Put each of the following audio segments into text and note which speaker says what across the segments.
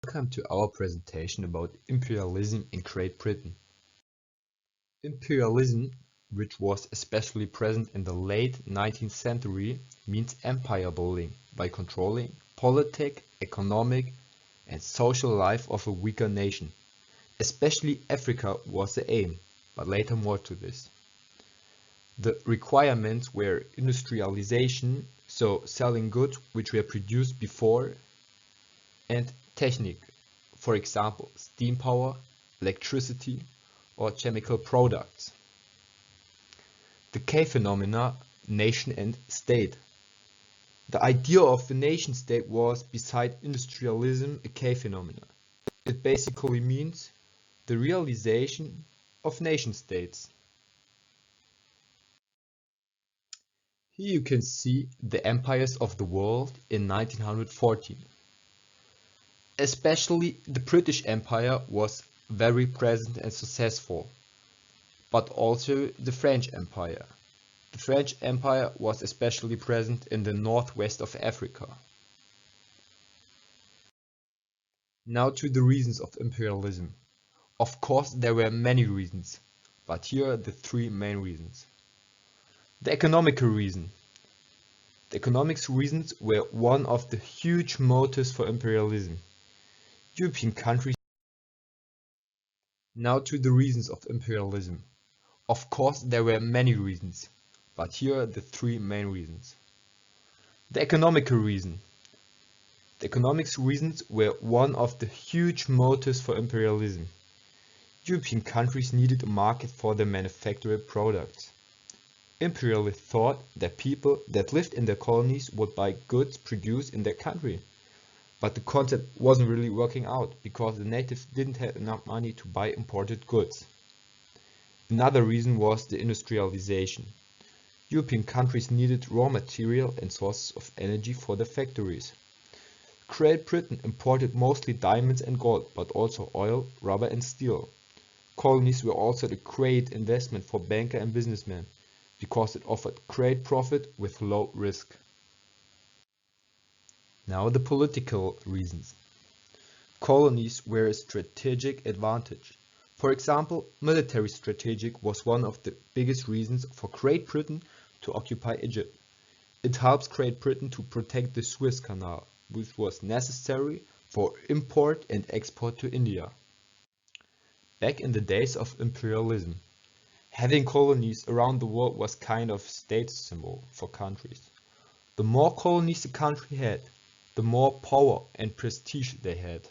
Speaker 1: Welcome to our presentation about imperialism in Great Britain. Imperialism, which was especially present in the late 19th century, means empire building by controlling politic, economic, and social life of a weaker nation. Especially Africa was the aim, but later more to this. The requirements were industrialization, so selling goods which were produced before, and technique, for example, steam power, electricity, or chemical products. The K phenomena, nation and state. The idea of the nation state was, beside industrialism, a K phenomena. It basically means the realization of nation states. Here you can see the empires of the world in 1914. Especially the British Empire was very present and successful, but also the French Empire. The French Empire was especially present in the northwest of Africa. Now to the reasons of imperialism. Of course, there were many reasons, but here are the three main reasons. The economical reason. The economics reasons were one of the huge motives for imperialism. European countries. Now to the reasons of imperialism. Of course, there were many reasons, but here are the three main reasons. The economical reason. The economics reasons were one of the huge motives for imperialism. European countries needed a market for their manufactured products. Imperialists thought that people that lived in their colonies would buy goods produced in their country. But the concept wasn't really working out because the natives didn't have enough money to buy imported goods. Another reason was the industrialization. European countries needed raw material and sources of energy for their factories. Great Britain imported mostly diamonds and gold, but also oil, rubber and steel. Colonies were also a great investment for bankers and businessmen because it offered great profit with low risk. Now the political reasons. Colonies were a strategic advantage. For example, military strategy was one of the biggest reasons for Great Britain to occupy Egypt. It helps Great Britain to protect the Suez Canal, which was necessary for import and export to India. Back in the days of imperialism, having colonies around the world was kind of status symbol for countries. The more colonies a country had, the more power and prestige they had.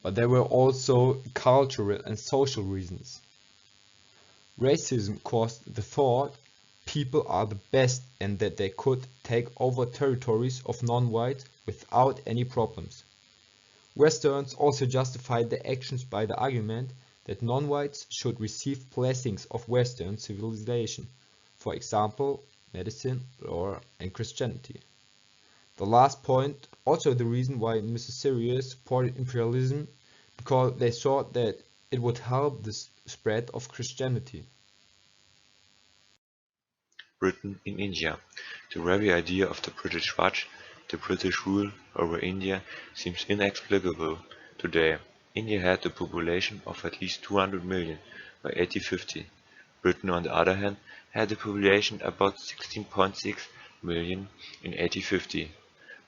Speaker 1: But there were also cultural and social reasons. Racism caused the thought people are the best and that they could take over territories of non-whites without any problems. Westerns also justified their actions by the argument that non-whites should receive blessings of Western civilization, for example, medicine, law, and Christianity. The last point, also the reason why Mrs. Syrius supported imperialism, because they thought that it would help the spread of Christianity.
Speaker 2: Britain in India. The very idea of the British Raj, the British rule over India, seems inexplicable today. India had a population of at least 200 million by 1850. Britain, on the other hand, had a population about 16.6 million in 1850.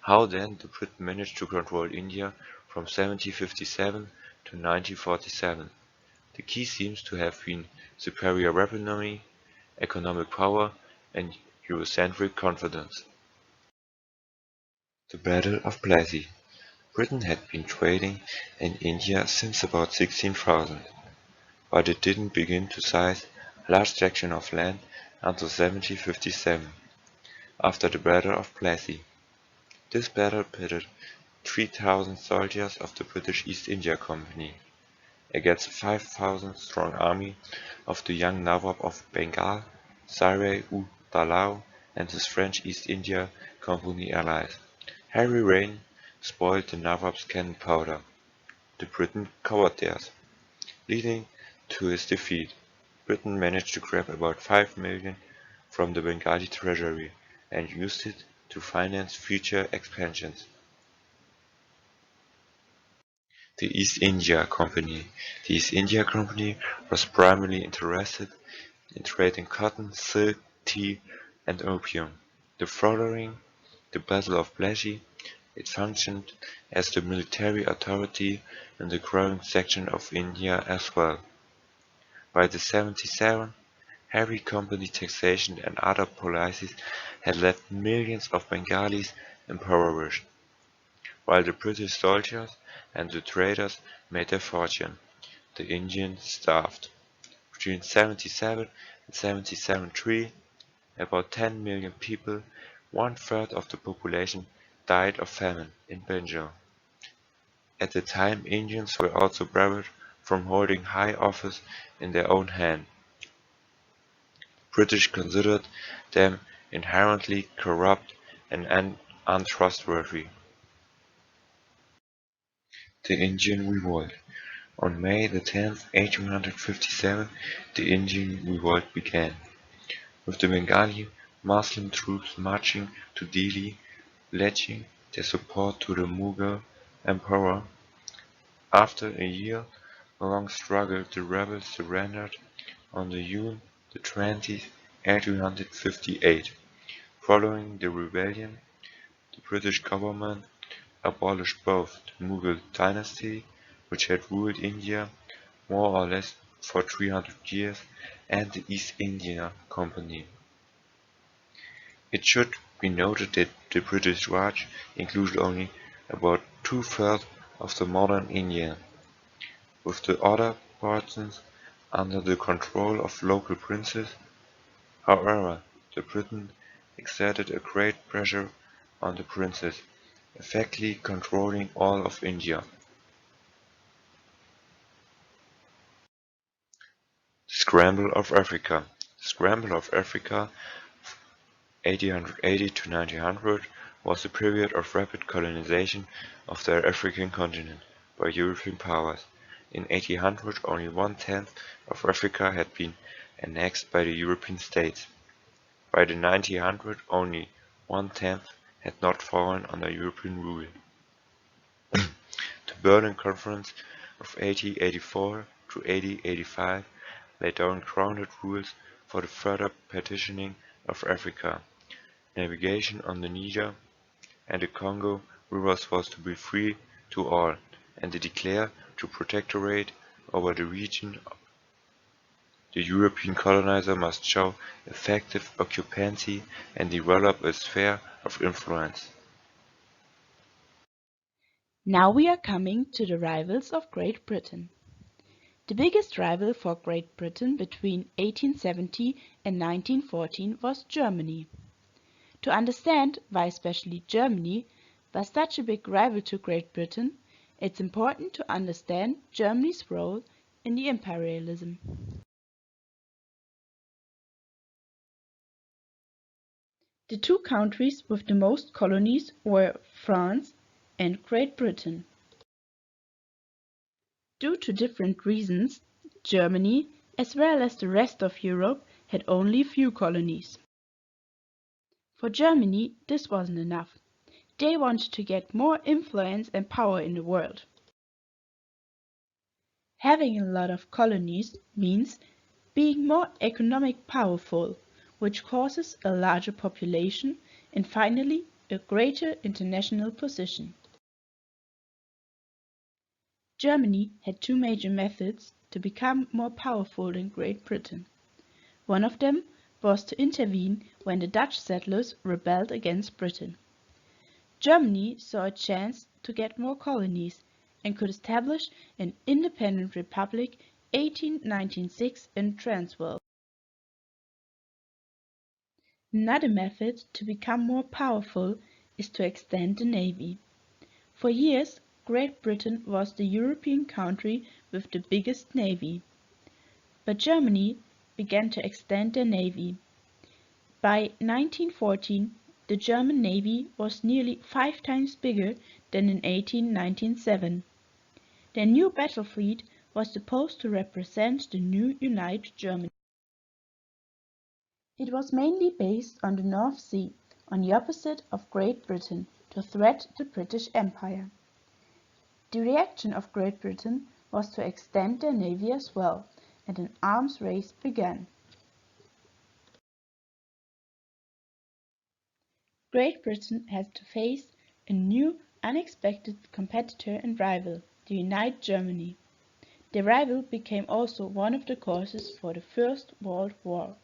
Speaker 2: How then did Britain manage to control India from 1757 to 1947? The key seems to have been superior weaponry, economic power, and Eurocentric confidence. The Battle of Plassey. Britain had been trading in India since about 16,000, but it didn't begin to seize a large section of land until 1757, after the Battle of Plassey. This battle pitted 3,000 soldiers of the British East India Company against a 5,000-strong army of the young Nawab of Bengal, Siraj-ud-Dowlah, and his French East India Company allies. Heavy rain spoiled the Nawab's cannon powder. The Briton covered theirs, leading to his defeat. Britain managed to grab about 5 million from the Bengali treasury and used it to finance future expansions. The East India Company. The East India Company was primarily interested in trading cotton, silk, tea, and opium. Following the Battle of Plassey, it functioned as the military authority in the growing section of India as well. By the 77, heavy company taxation and other policies had left millions of Bengalis impoverished, while the British soldiers and the traders made their fortune. The Indians starved. Between 77 and 77-3, about 10 million people, one-third of the population, died of famine in Bengal. At the time, Indians were also barred from holding high office in their own hand. British considered them inherently corrupt and untrustworthy. The Indian Revolt. On May 10, 1857, the Indian Revolt began, with the Bengali Muslim troops marching to Delhi, pledging their support to the Mughal emperor. After a year-long struggle, the rebels surrendered on June 20, 1858. Following the rebellion, the British government abolished both the Mughal dynasty, which had ruled India more or less for 300 years, and the East India Company. It should be noted that the British Raj included only about two-thirds of the modern India, with the other portions under the control of local princes. However, the Britain exerted a great pressure on the princes, effectively controlling all of India. Scramble of Africa. The Scramble of Africa, 1880 to 1900, was a period of rapid colonization of the African continent by European powers. In 1800, only one-tenth of Africa had been annexed by the European states. By the 1900s, only one-tenth had not fallen under European rule. The Berlin Conference of 1884 to 1885 laid down grounded rules for the further partitioning of Africa. Navigation on the Niger and the Congo rivers was to be free to all, and they declared the protectorate over the region. The European colonizer must show effective occupancy and develop a sphere of influence.
Speaker 3: Now we are coming to the rivals of Great Britain. The biggest rival for Great Britain between 1870 and 1914 was Germany. To understand why especially Germany was such a big rival to Great Britain, it's important to understand Germany's role in the imperialism. The two countries with the most colonies were France and Great Britain. Due to different reasons, Germany, as well as the rest of Europe, had only few colonies. For Germany, this wasn't enough. They wanted to get more influence and power in the world. Having a lot of colonies means being more economic powerful, which causes a larger population and finally a greater international position. Germany had two major methods to become more powerful than Great Britain. One of them was to intervene when the Dutch settlers rebelled against Britain. Germany saw a chance to get more colonies and could establish an independent republic 1896 in Transvaal. Another method to become more powerful is to extend the navy. For years, Great Britain was the European country with the biggest navy. But Germany began to extend their navy. By 1914, the German navy was nearly 5 times bigger than in 1897. Their new battle fleet was supposed to represent the new united Germany. It was mainly based on the North Sea, on the opposite of Great Britain, to threat the British Empire. The reaction of Great Britain was to extend their navy as well, and an arms race began. Great Britain had to face a new, unexpected competitor and rival, the United Germany. The rival became also one of the causes for the First World War.